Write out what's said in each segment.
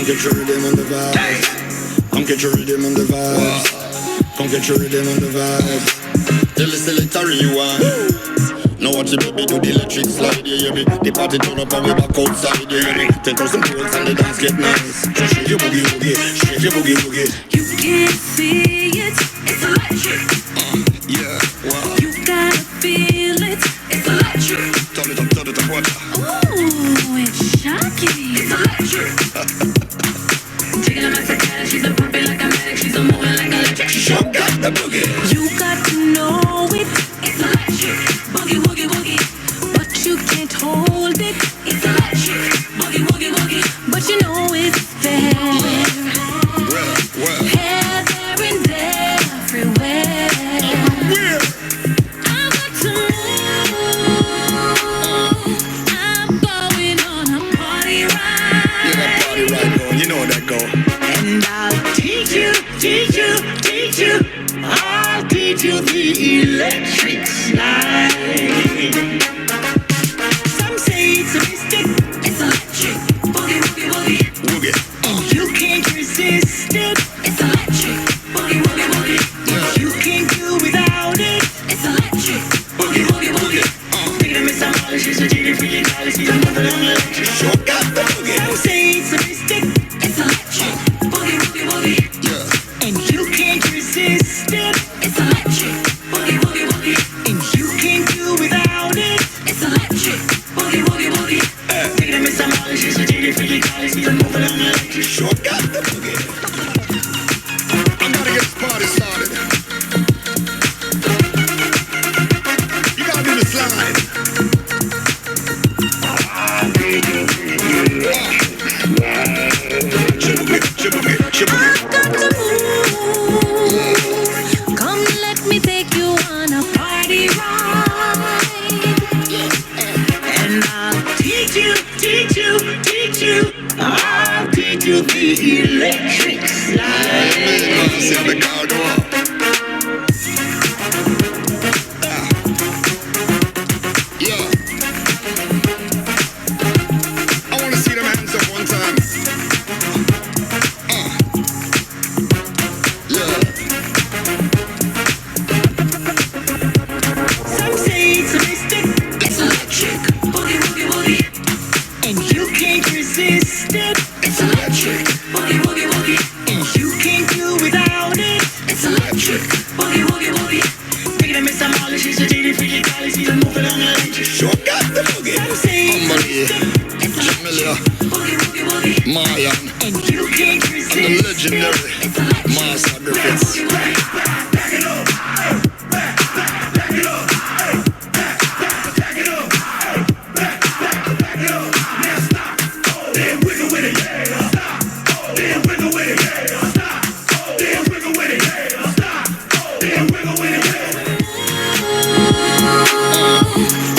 get your rhythm on the vibes. Come get your rhythm on the vibes. Come get your rhythm on the vibes. Tell the selector you want. Now watch the baby do the electric slide, yeah, me. The party turn up and we back outside, yeah, me. 10,000 poles and the dance get nice. So shake your boogie woogie, shake your boogie woogie. You can't see it, it's electric. Yeah, wow. You gotta feel it, it's electric. Turn it up, watch. Ooh, it's shocking. It's electric. Taking her back to cash, she's a puppy like a mag, she's a moving like electric. She sure got the boogie. You got to know it, it's electric. Boogie, woogie, woogie, but you can't hold it. It's electric. Boogie, woogie, woogie, but you know it's there. Well. Here, there, and there, everywhere. I got to move. I'm going on a party ride. Yeah, that party ride going, you know that go. And I'll teach you. I'll teach you the electric slide. Some say it's a mystic. It's electric. Boogie, woogie, woogie. Woogie. And you can't resist it. It's electric. Boogie, woogie, woogie. You can't do without it. It's electric. Boogie, woogie, woogie. Take it to Miss Molly, she's a genie for your dolly. She's a mother on electric. Sure got the boogie. Some say it's a mystic. It's electric. Boogie, woogie, woogie. Yeah. And you can't resist it. It's electric. Boogie, woogie, woogie. And you can't do without it. It's electric. Boogie, woogie, woogie. Take it to Miss Molly, she's a genie for your dolly. She's a mother on electric. Sure got the boogie. I'm gonna get this party started. You gotta do the slide. Chiboogie. I've got to move. Come, let me take you on a party ride. And I'll teach you. I'll teach you the electric slide. See how the car go up. Yeah. I wanna see them hands up one time. Yeah. Some say it's a mystic. It's electric. Boogie, woogie, woogie. And you can't resist it. It's electric. Boogie, woogie, woogie. And you can't do without it. It's electric. Boogie, woogie, woogie. Take it to Miss Molly, she's a genie for your dolly. She's a moving on electric. Sure got the boogie. Some say it's a mystic. It's Jamilia, electric. Boogie, woogie, woogie. Mayan, And you can't resist and the legendary it. It's electric. Master Griffiths. Boogie, woogie.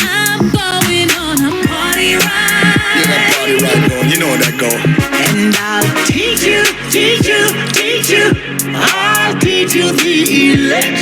I'm going on a party ride. Yeah, that party ride going, you know that go. And I'll teach you. I'll teach you the electric